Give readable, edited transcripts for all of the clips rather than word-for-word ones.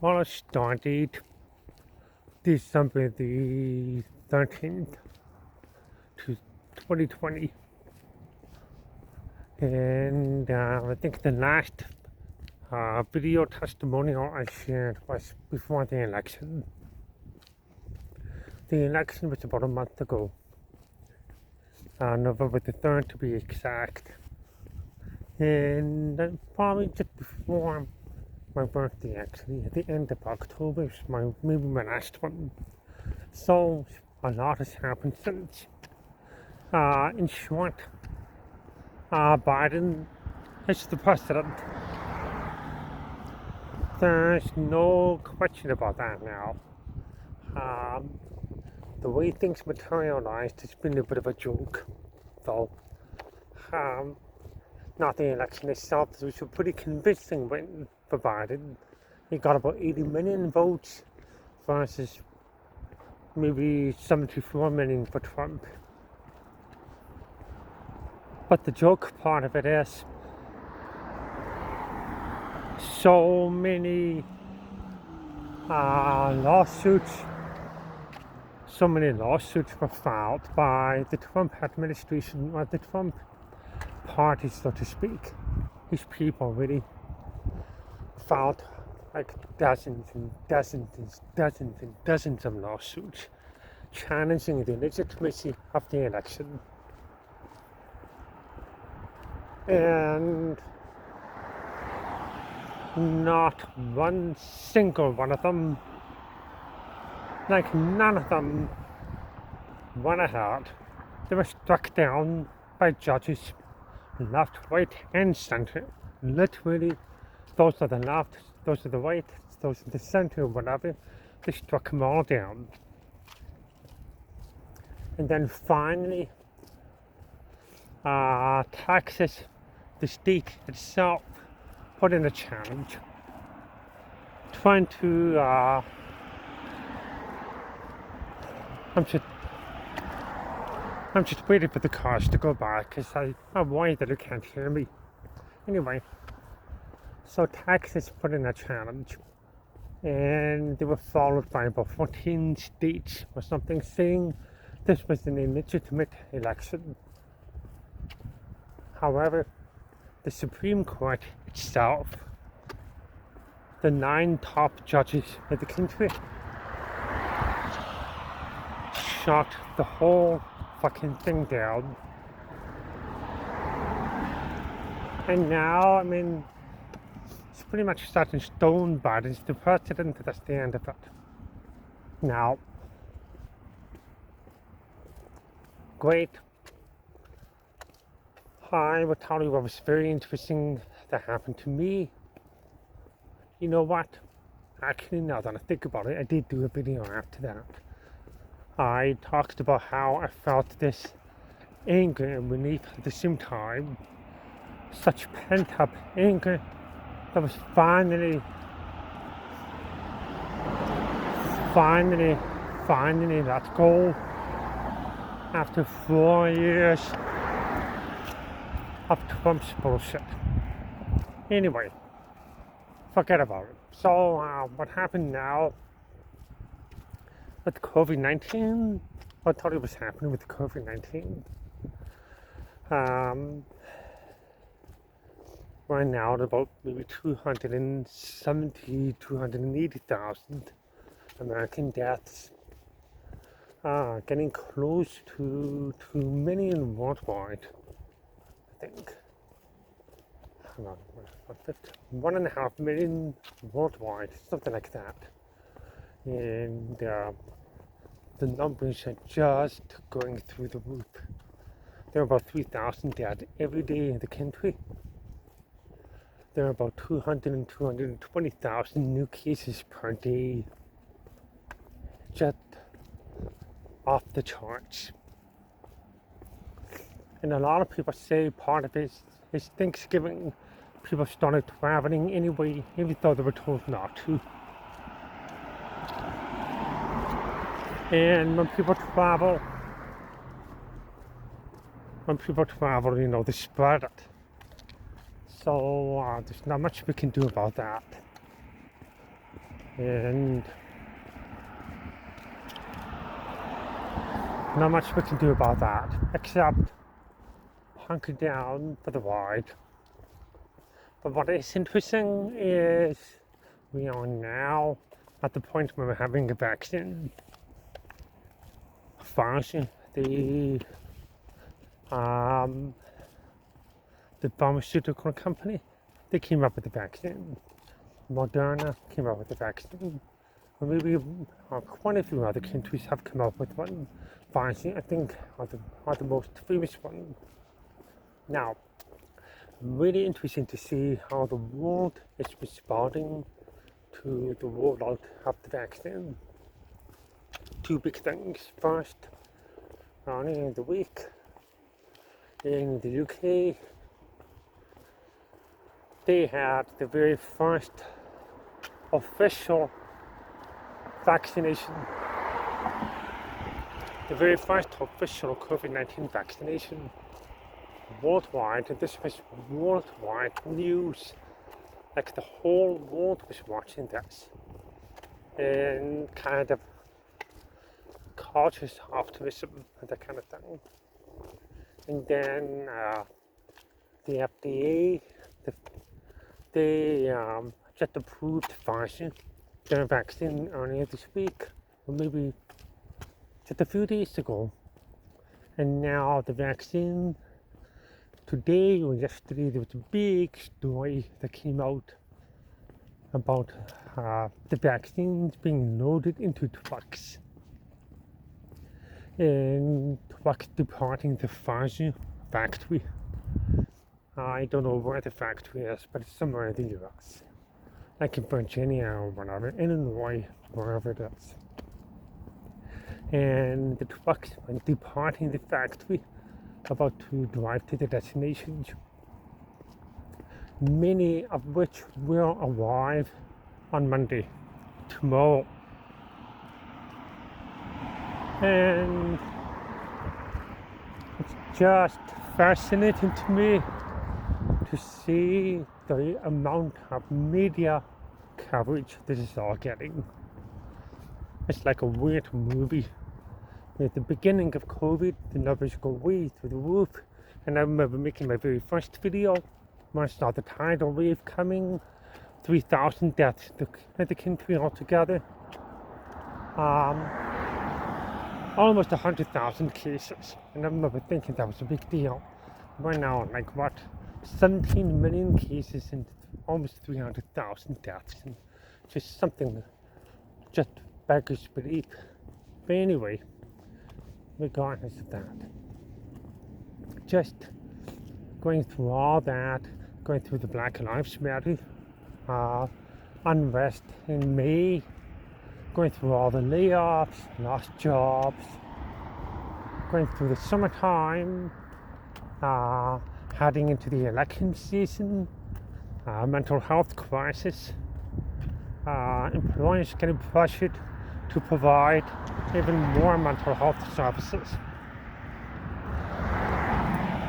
Well, it started December the 13th to 2020, and I think the last video testimonial I shared was before the election. The election was about a month ago, November the 3rd to be exact, and probably just before my birthday, actually, at the end of October, maybe my last one. So a lot has happened since. In short, Biden is the president. There's no question about that now. Um, the way things materialized has been a bit of a joke, though. Um, Not the election itself, it was a pretty convincing win for Biden. He got about 80 million votes versus maybe 74 million for Trump. But the joke part of it is so many lawsuits were filed by the Trump administration, or the Trump party, so to speak. His people really filed like dozens and dozens and dozens and dozens of lawsuits challenging the legitimacy of the election. And not one single one of them, like none of them, went ahead. They were struck down by judges left, right, and center. Literally, those are the left, those are the right, those are the center, whatever. They struck them all down. And then finally, Texas, the state itself, put in a challenge, trying to, I'm just waiting for the cars to go by because I'm worried that they can't hear me. Anyway, so Texas put in a challenge, and they were followed by about 14 states or something saying this was an illegitimate election. However, the Supreme Court itself, the 9 top judges of the country, shot the whole fucking thing down. And now, I mean, it's pretty much set in stone. Biden's the president. That's the end of it. Now, great. I will tell you what was very interesting that happened to me. You know what? Actually, now that I think about it, I did do a video after that. I talked about how I felt this anger and relief at the same time. Such pent-up anger that was finally let go after 4 years of Trump's bullshit. Anyway, forget about it. So, what happened now with COVID-19? I thought it was happening with COVID-19. Right now at about maybe 280,000 American deaths. Getting close to 2 million worldwide, I think. Hang on, 1.5 million worldwide, something like that. And the numbers are just going through the roof. There are about 3,000 dead every day in the country. There are about 200 and 220,000 new cases per day. Just off the charts. And a lot of people say part of it is Thanksgiving. People started traveling anyway, even though they were told not to. And when people travel, you know, they spread it. So there's not much we can do about that. and not much we can do about that except hunker down for the ride. But what is interesting is we are now at the point where we're having a vaccine. Pfizer, the pharmaceutical company, they came up with the vaccine. Moderna came up with the vaccine. Or maybe quite a few other countries have come up with one. Pfizer, I think, are the most famous one. Now, really interesting to see how the world is responding to the rollout of the vaccine. Two big things. First, earlier in the week, in the UK, they had the very first official vaccination, the very first official COVID-19 vaccination worldwide, and this was worldwide news. Like the whole world was watching this in kind of cautious optimism and that kind of thing. And then the FDA, they just approved Pfizer, their vaccine earlier this week, or maybe just a few days ago. And now the vaccine, today or yesterday, there was a big story that came out about the vaccines being loaded into trucks. And trucks departing the Pfizer factory. I don't know where the factory is, but it's somewhere in the US. Like in Virginia or whatever, Illinois, wherever it is. And the trucks are departing the factory, about to drive to the destinations, many of which will arrive on Monday, tomorrow. And it's just fascinating to me to see the amount of media coverage this is all getting. It's like a weird movie. At the beginning of COVID, the numbers go way through the roof. And I remember making my very first video when I saw the tidal wave coming, 3,000 deaths in the country altogether. Almost 100,000 cases. And I remember thinking that was a big deal. We're now like what, 17 million cases and almost 300,000 deaths. And just something just beggars belief. But anyway, regardless of that, just going through all that, going through the Black Lives Matter unrest in May, going through all the layoffs, lost jobs, going through the summertime, heading into the election season, mental health crisis, employers getting pressured to provide even more mental health services,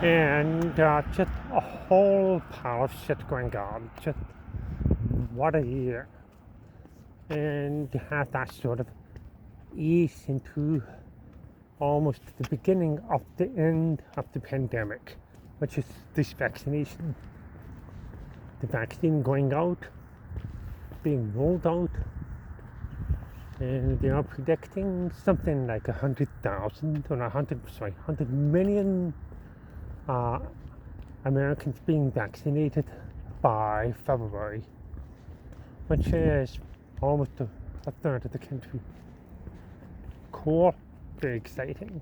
and just a whole pile of shit going on. Just what a year. And to have that sort of ease into almost the beginning of the end of the pandemic, which is this vaccination. The vaccine going out, being rolled out, and they are predicting something like 100,000 or 100 million Americans being vaccinated by February, which is almost a third of the country. Cool, very exciting.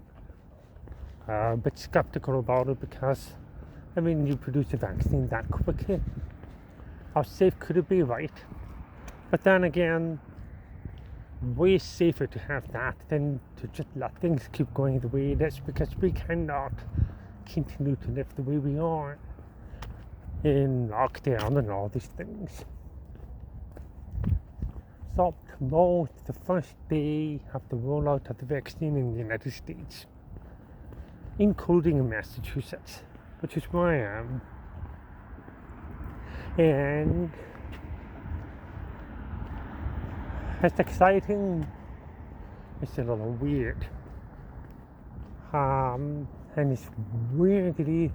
A bit skeptical about it because, I mean, you produce a vaccine that quickly. How safe could it be, right? But then again, way safer to have that than to just let things keep going the way it is, because we cannot continue to live the way we are in lockdown and all these things. So tomorrow is the first day of the rollout of the vaccine in the United States, including in Massachusetts, which is where I am. And It's exciting, it's a little weird. And it's weirdly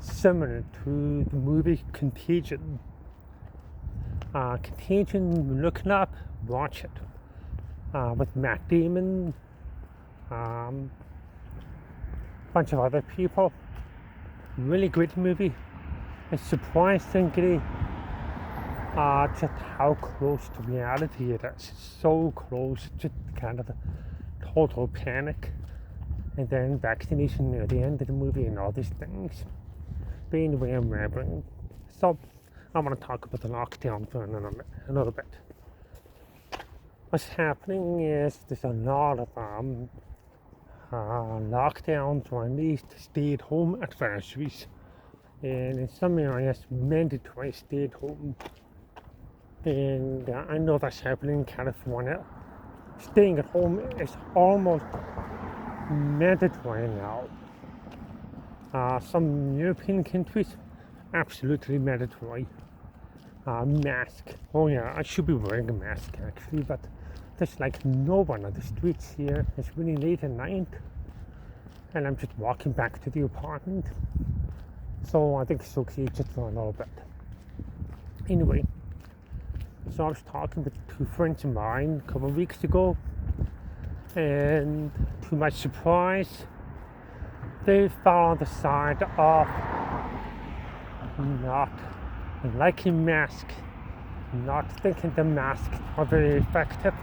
similar to the movie Contagion. Contagion, look it up, watch it. With Matt Damon, a bunch of other people. Really great movie. It's surprisingly just how close to reality it is. It's so close, just kind of a total panic. And then vaccination near the end of the movie and all these things. But anyway, I'm rambling. So I want to talk about the lockdown for another bit. What's happening is there's a lot of lockdowns, or at least stay-at-home advisories, and in some areas mandatory stay-at-home. And I know that's happening in California. Staying at home is almost mandatory now. Some European countries, absolutely mandatory. Mask. Oh yeah, I should be wearing a mask actually, but there's like no one on the streets here. It's really late at night, and I'm just walking back to the apartment. So I think it's okay just for a little bit. Anyway, so I was talking with two friends of mine a couple of weeks ago, and to my surprise, they fell on the side of not liking masks, not thinking the masks are very effective.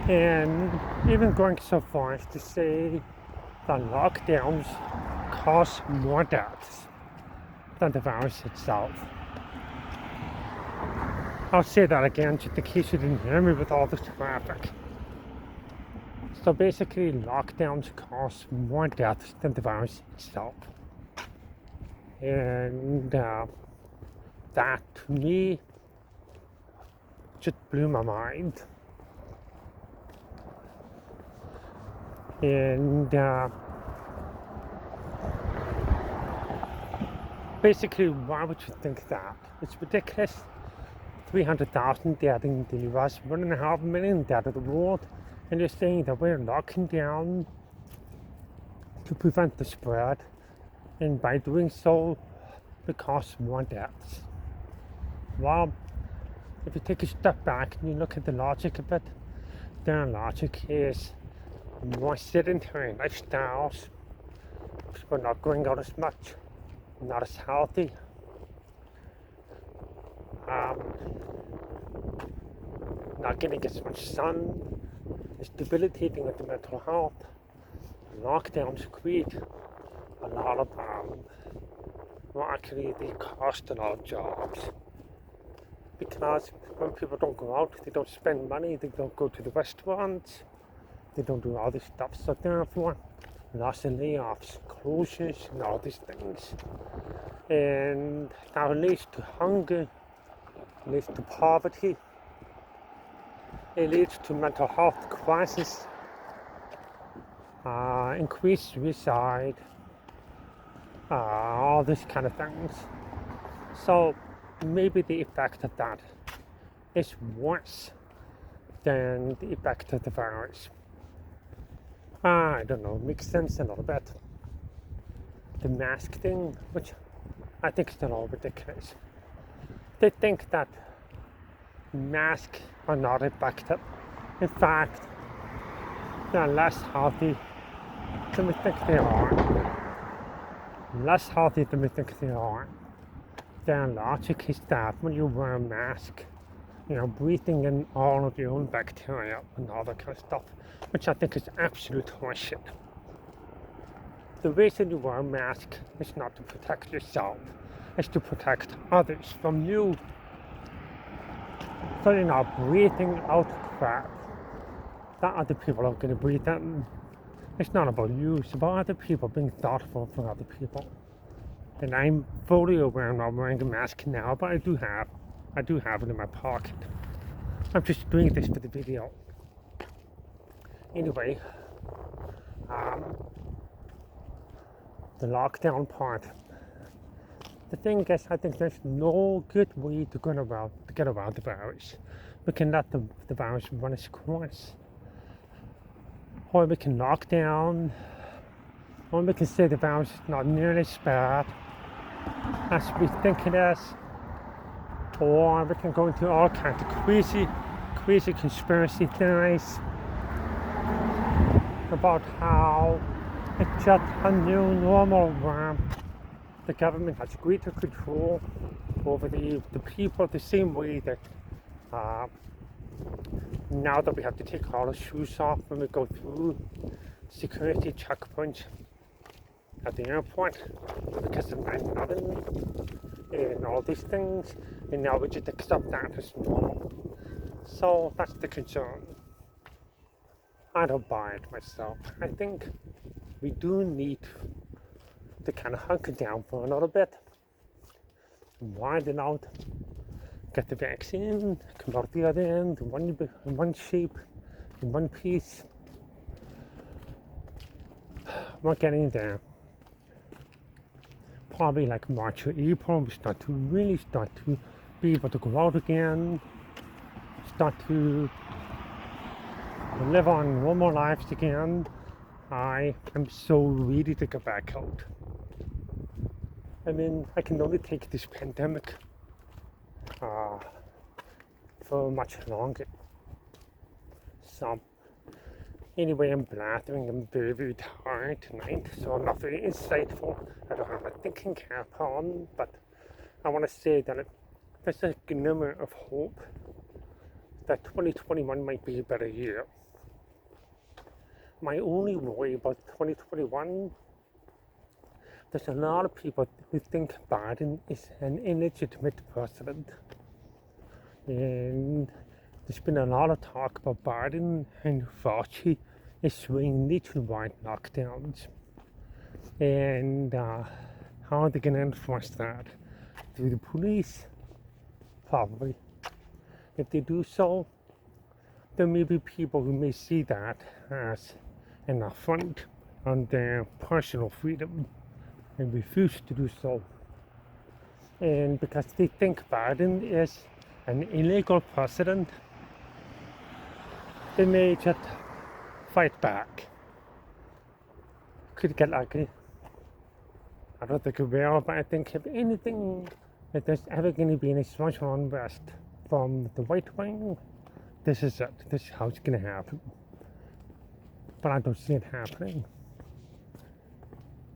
And even going so far as to say that lockdowns cause more deaths than the virus itself. I'll say that again just in case you didn't hear me with all this traffic. So basically, lockdowns cause more deaths than the virus itself. And that to me just blew my mind. And basically, why would you think that? It's ridiculous. 300,000 dead in the US, 1.5 million dead in the world, and you're saying that we're locking down to prevent the spread, and by doing so, it causes more deaths. Well, if you take a step back and you look at the logic of it, their logic is more sedentary lifestyles, people not going out as much, not as healthy. Not getting as much sun is debilitating with the mental health. Lockdowns create a lot of well, actually they cost a lot of jobs, because when people don't go out, they don't spend money, they don't go to the restaurants, they don't do all this stuff. So therefore, lots of layoffs, closures, and all these things. And that leads to hunger, leads to poverty, it leads to mental health crisis, increased suicide, all these kind of things. So maybe the effect of that is worse than the effect of the virus. I don't know, makes sense a little bit. The mask thing, which I think is a little ridiculous. They think that masks are not effective. In fact, they're less healthy than we think they are. Less healthy than we think they are. Their logic is that when you wear a mask, you're breathing in all of your own bacteria and all that kind of stuff, which I think is absolute horseshit. The reason you wear a mask is not to protect yourself, it's to protect others from you. So you're not breathing out crap that other people are going to breathe in. It's not about you, it's about other people, being thoughtful for other people. And I'm fully aware I'm not wearing a mask now, but I do have it in my pocket. I'm just doing this for the video. Anyway, the lockdown part. The thing is, I think there's no good way to get around the virus. We can let the virus run its course, or we can lock down, or we can say the virus is not nearly as bad as we think it is, or we can go into all kinds of crazy conspiracy theories about how it's just a new normal where the government has greater control over the people, the same way that now that we have to take all our shoes off when we go through security checkpoints at the airport because of 9/11 and all these things, and now we just accept that as normal. So that's the concern. I don't buy it myself. I think we do need to kind of hunker down for a little bit, widen out, get the vaccine, come out the other end in one shape, in one piece. We're getting there. Probably like March or April, we start to be able to go out again, start to live on normal lives again. I am so ready to get back out. I mean, I can only take this pandemic for much longer. So, anyway, I'm blathering. I'm very, very tired tonight, so I'm not very insightful. I don't have my thinking cap on, but I want to say that there's a glimmer of hope that 2021 might be a better year. My only worry about 2021, there's a lot of people who think Biden is an illegitimate president. And there's been a lot of talk about Biden and Fauci issuing nationwide lockdowns. And how are they going to enforce that? Through the police? Probably. If they do so, there may be people who may see that as an affront on their personal freedom and refuse to do so. And because they think Biden is an illegal president, they may just fight back. Could get ugly. I don't think it will, but I think if anything, if there's ever going to be any social unrest from the right wing, this is it. This is how it's going to happen. But I don't see it happening.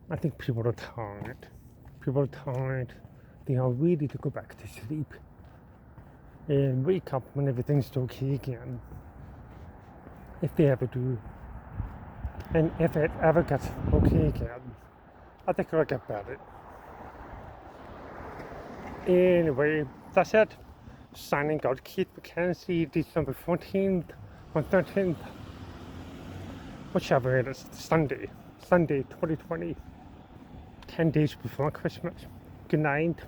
I think people are tired. People are tired. They are ready to go back to sleep and wake up when everything's okay again. If they ever do. And if it ever gets okay again, I think it'll get better. Anyway, that's it. Signing out, Keith McKenzie, December 14th or 13th. Whichever it is, Sunday 2020. 10 days before Christmas. Good night.